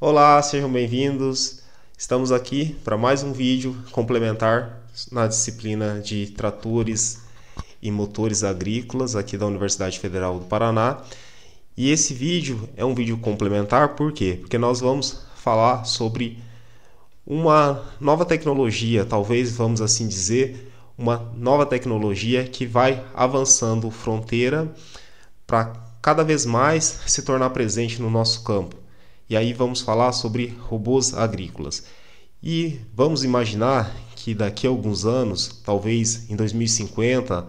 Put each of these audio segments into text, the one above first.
Olá, sejam bem-vindos. Estamos aqui para mais um vídeo complementar na disciplina de tratores e motores agrícolas aqui da Universidade Federal do Paraná. E esse vídeo é um vídeo complementar, por quê? Porque nós vamos falar sobre uma nova tecnologia, talvez vamos assim dizer, uma nova tecnologia que vai avançando fronteira para cada vez mais se tornar presente no nosso campo. E aí vamos falar sobre robôs agrícolas. E vamos imaginar que daqui a alguns anos, talvez em 2050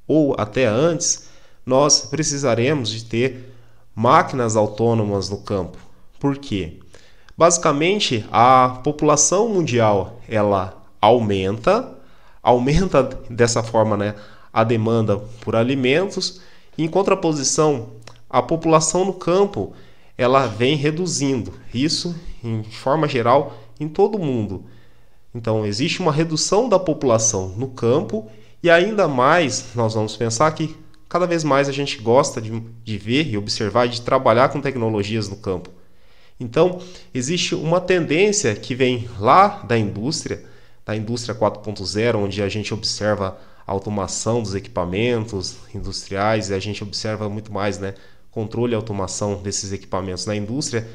ou até antes, nós precisaremos de ter máquinas autônomas no campo. Por quê? Basicamente, a população mundial ela aumenta dessa forma, né, a demanda por alimentos. Em contraposição, a população no campo ela vem reduzindo. Isso, em forma geral, em todo o mundo. Então, existe uma redução da população no campo e ainda mais nós vamos pensar que cada vez mais a gente gosta de ver e observar e de trabalhar com tecnologias no campo. Então, existe uma tendência que vem lá da indústria 4.0, onde a gente observa a automação dos equipamentos industriais e a gente observa muito mais, né, controle e automação desses equipamentos na indústria.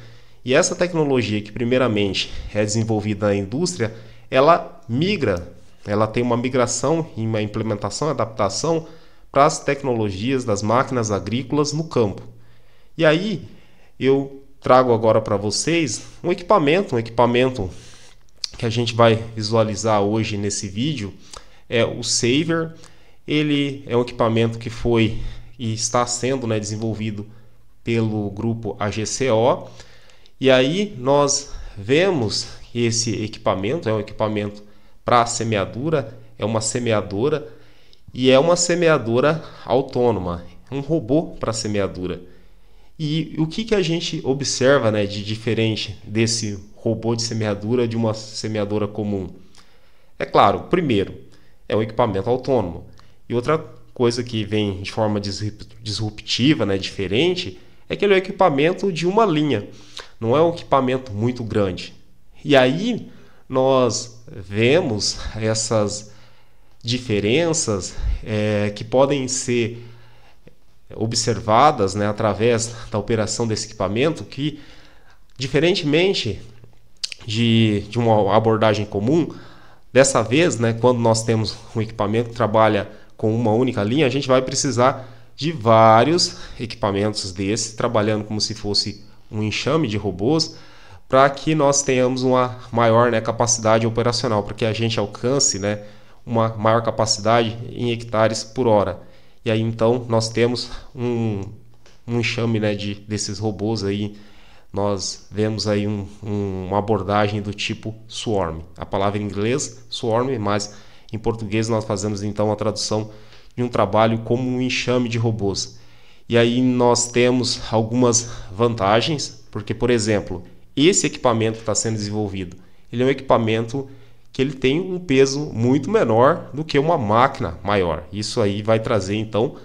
E essa tecnologia que primeiramente é desenvolvida na indústria, ela migra, ela tem uma migração e uma implementação, adaptação para as tecnologias das máquinas agrícolas no campo. E aí eu trago agora para vocês um equipamento que a gente vai visualizar hoje nesse vídeo, é o Saver. Ele é um equipamento que foi e está sendo, né, desenvolvido pelo grupo AGCO. E aí nós vemos que esse equipamento é um equipamento para semeadura, é uma semeadora e é uma semeadora autônoma, um robô para semeadura. E o que a gente observa, né, de diferente desse robô de semeadura de uma semeadora comum? É claro, primeiro, é um equipamento autônomo. E outra coisa que vem de forma disruptiva, né, diferente, é que ele é um equipamento de uma linha. Não é um equipamento muito grande. E aí nós vemos essas diferenças que podem ser observadas, né, através da operação desse equipamento, que diferentemente de uma abordagem comum, dessa vez, né, quando nós temos um equipamento que trabalha com uma única linha, a gente vai precisar de vários equipamentos desses, trabalhando como se fosse um enxame de robôs, para que nós tenhamos uma maior, né, capacidade operacional, para que a gente alcance, né, uma maior capacidade em hectares por hora. E aí então nós temos um enxame, né, desses robôs aí. Nós vemos aí uma abordagem do tipo swarm. A palavra em inglês swarm, mas em português nós fazemos então a tradução de um trabalho como um enxame de robôs. E aí nós temos algumas vantagens, porque, por exemplo, esse equipamento que está sendo desenvolvido, ele é um equipamento que ele tem um peso muito menor do que uma máquina maior. Isso aí vai trazer então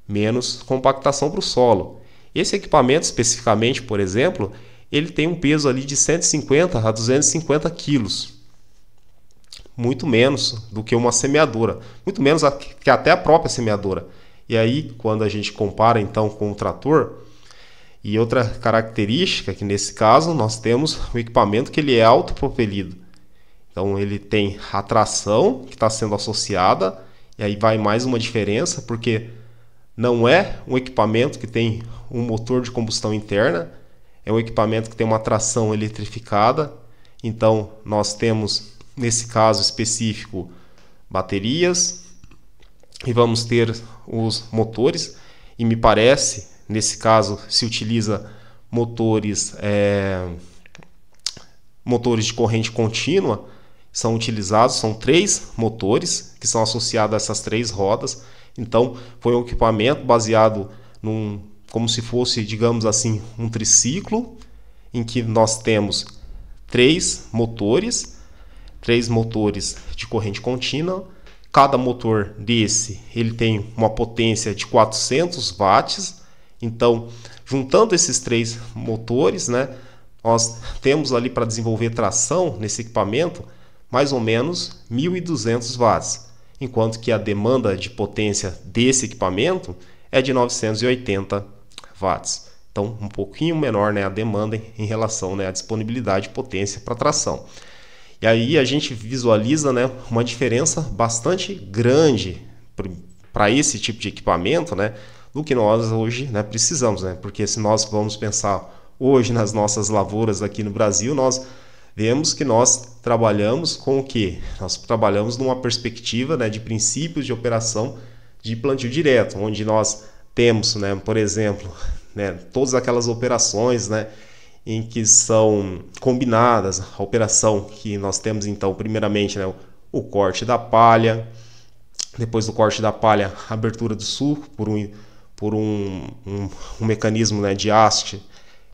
menos compactação para o solo. Esse equipamento especificamente, por exemplo, ele tem um peso ali de 150 a 250 quilos. Muito menos do que uma semeadora, muito menos que até a própria semeadora. E aí, quando a gente compara então com o trator, e outra característica que nesse caso nós temos o equipamento que ele é autopropelido. Então ele tem a tração que está sendo associada, e aí vai mais uma diferença, porque não é um equipamento que tem um motor de combustão interna, é um equipamento que tem uma tração eletrificada. Então nós temos, nesse caso específico, baterias e vamos ter os motores, e me parece, nesse caso, se utiliza motores de corrente contínua. São utilizados, são 3 motores que são associados a essas 3 rodas. Então foi um equipamento baseado como se fosse, digamos assim, um triciclo, em que nós temos 3 motores de corrente contínua. Cada motor desse ele tem uma potência de 400 watts. Então, juntando esses 3 motores, né, nós temos ali para desenvolver tração nesse equipamento mais ou menos 1.200 watts, enquanto que a demanda de potência desse equipamento é de 980 watts. Então, um pouquinho menor, né, a demanda em relação, né, à disponibilidade de potência para tração. E aí a gente visualiza, né, uma diferença bastante grande para esse tipo de equipamento, né, do que nós hoje, né, precisamos, né? Porque se nós vamos pensar hoje nas nossas lavouras aqui no Brasil, nós vemos que nós trabalhamos com o quê? Nós trabalhamos numa perspectiva, né, de princípios de operação de plantio direto, onde nós temos, né, por exemplo, né, todas aquelas operações, né, em que são combinadas, a operação que nós temos então primeiramente, né, o corte da palha, depois do corte da palha, a abertura do sulco por um mecanismo, né, de haste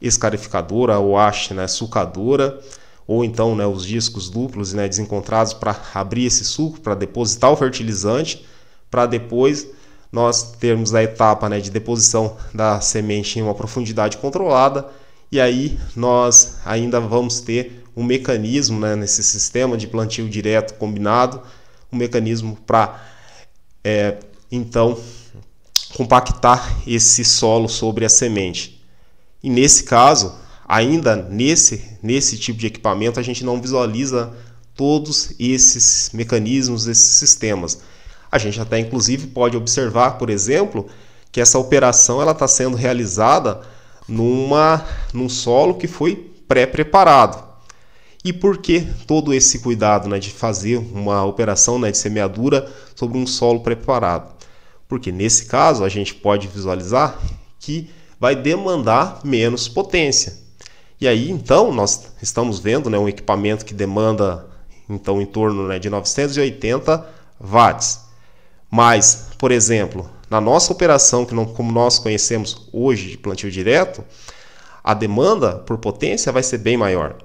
escarificadora ou haste, né, sulcadora, ou então, né, os discos duplos, né, desencontrados para abrir esse sulco, para depositar o fertilizante, para depois nós termos a etapa, né, de deposição da semente em uma profundidade controlada, e aí nós ainda vamos ter um mecanismo, né, nesse sistema de plantio direto combinado, um mecanismo para então compactar esse solo sobre a semente. E nesse caso, ainda nesse tipo de equipamento, a gente não visualiza todos esses mecanismos, esses sistemas. A gente até inclusive pode observar, por exemplo, que essa operação está sendo realizada num solo que foi pré-preparado. E por que todo esse cuidado, né, de fazer uma operação, né, de semeadura sobre um solo preparado? Porque nesse caso a gente pode visualizar que vai demandar menos potência. E aí então nós estamos vendo, né, um equipamento que demanda então em torno, né, de 980 watts. Mas, por exemplo, na nossa operação, como nós conhecemos hoje de plantio direto, a demanda por potência vai ser bem maior.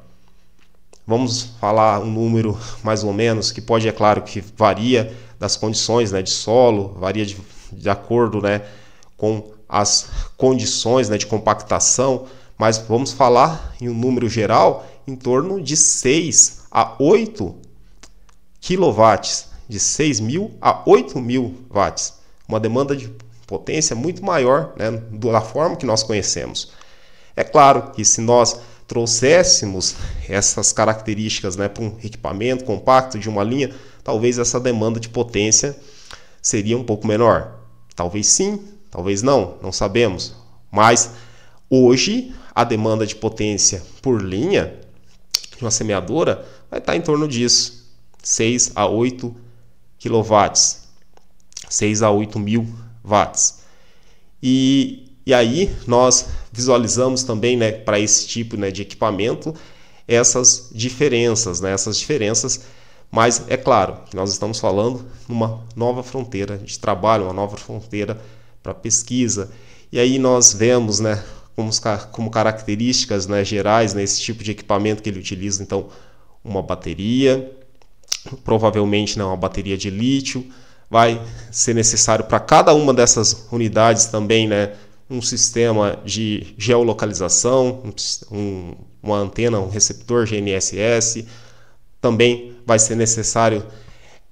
Vamos falar um número mais ou menos, que pode, é claro, que varia das condições, né, de solo, varia de acordo, né, com as condições, né, de compactação, mas vamos falar em um número geral em torno de 6 a 8 kW, de 6.000 a 8.000 watts. Uma demanda de potência muito maior, né, da forma que nós conhecemos. É claro que se nós trouxéssemos essas características, né, para um equipamento compacto de uma linha, talvez essa demanda de potência seria um pouco menor. Talvez sim, talvez não sabemos. Mas hoje a demanda de potência por linha de uma semeadora vai estar em torno disso, 6 a 8 kW, 6 a 8.000 watts. E aí nós visualizamos também, né, para esse tipo, né, de equipamento essas diferenças, mas é claro que nós estamos falando numa nova fronteira de trabalho, uma nova fronteira para pesquisa. E aí nós vemos, né, como características, né, gerais nesse tipo de equipamento que ele utiliza, então uma bateria, provavelmente, né, uma bateria de lítio. Vai ser necessário para cada uma dessas unidades também, né, um sistema de geolocalização, uma antena, um receptor GNSS. Também vai ser necessário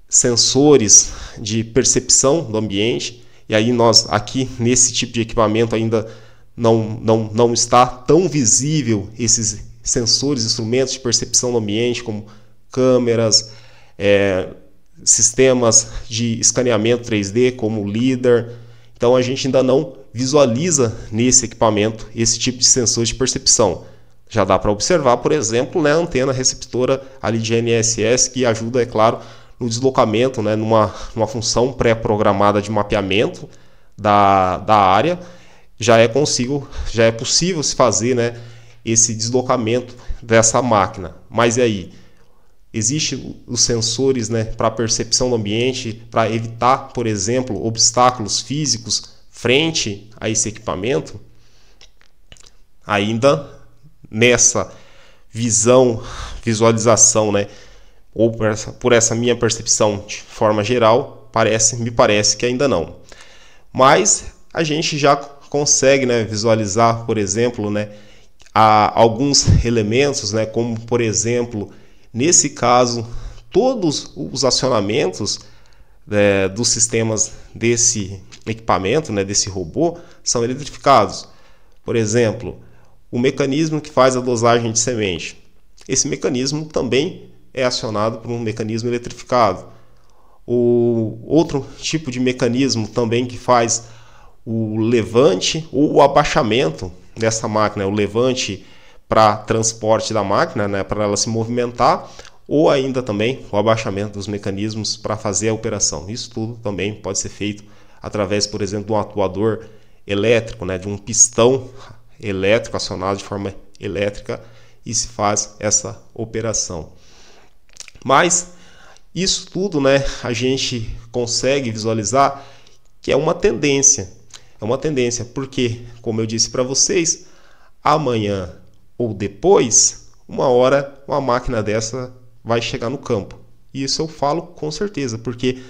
sensores de percepção do ambiente. E aí nós aqui nesse tipo de equipamento ainda não está tão visível esses sensores, instrumentos de percepção do ambiente, como câmeras, sistemas de escaneamento 3D, como o LiDAR. Então a gente ainda não visualiza nesse equipamento esse tipo de sensor de percepção. Já dá para observar, por exemplo, né, a antena receptora ali de GNSS, que ajuda, é claro, no deslocamento, né, numa função pré-programada de mapeamento da área. Já é possível se fazer, né, esse deslocamento dessa máquina. Mas e aí? Existem os sensores, né, para percepção do ambiente, para evitar, por exemplo, obstáculos físicos frente a esse equipamento? Ainda nessa visualização, né, ou por essa minha percepção de forma geral, me parece que ainda não. Mas a gente já consegue, né, visualizar, por exemplo, né, há alguns elementos, né, como por exemplo, nesse caso, todos os acionamentos dos sistemas desse equipamento, né, desse robô, são eletrificados. Por exemplo, o mecanismo que faz a dosagem de semente. Esse mecanismo também é acionado por um mecanismo eletrificado. O outro tipo de mecanismo também que faz o levante ou o abaixamento dessa máquina, o levante para transporte da máquina, né, para ela se movimentar, ou ainda também o abaixamento dos mecanismos para fazer a operação. Isso tudo também pode ser feito através, por exemplo, de um atuador elétrico, né, de um pistão elétrico acionado de forma elétrica, e se faz essa operação. Mas isso tudo, né, a gente consegue visualizar que é uma tendência. É uma tendência porque, como eu disse para vocês, amanhã ou depois, uma hora uma máquina dessa vai chegar no campo. E isso eu falo com certeza, porque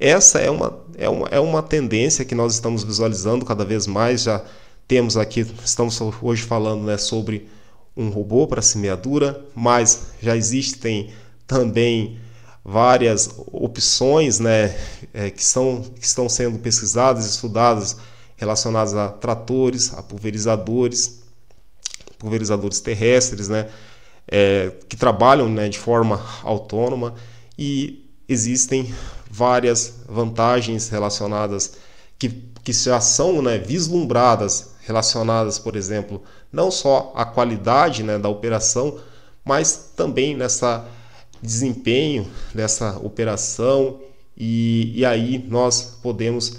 essa é uma tendência que nós estamos visualizando cada vez mais. Já temos aqui, estamos hoje falando, né, sobre um robô para semeadura, mas já existem também várias opções, né, que estão sendo pesquisadas, estudadas, relacionadas a tratores, a pulverizadores terrestres, né, que trabalham, né, de forma autônoma, e existem várias vantagens relacionadas que já são, né, vislumbradas, relacionadas, por exemplo, não só à qualidade, né, da operação, mas também nessa desempenho dessa operação, e aí nós podemos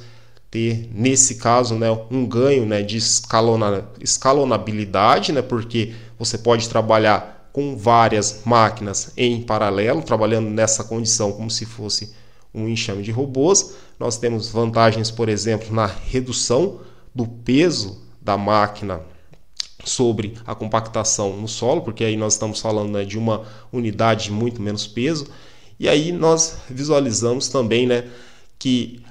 ter, nesse caso, né, um ganho, né, de escalonabilidade, né, porque você pode trabalhar com várias máquinas em paralelo, trabalhando nessa condição como se fosse um enxame de robôs. Nós temos vantagens, por exemplo, na redução do peso da máquina sobre a compactação no solo, porque aí nós estamos falando, né, de uma unidade de muito menos peso. E aí nós visualizamos também, né, que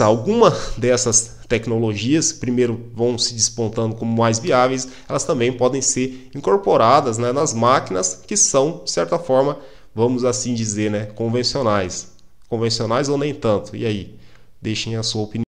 alguma dessas tecnologias, primeiro vão se despontando como mais viáveis, elas também podem ser incorporadas, né, nas máquinas que são, de certa forma, vamos assim dizer, né, convencionais ou nem tanto. E aí, deixem a sua opinião.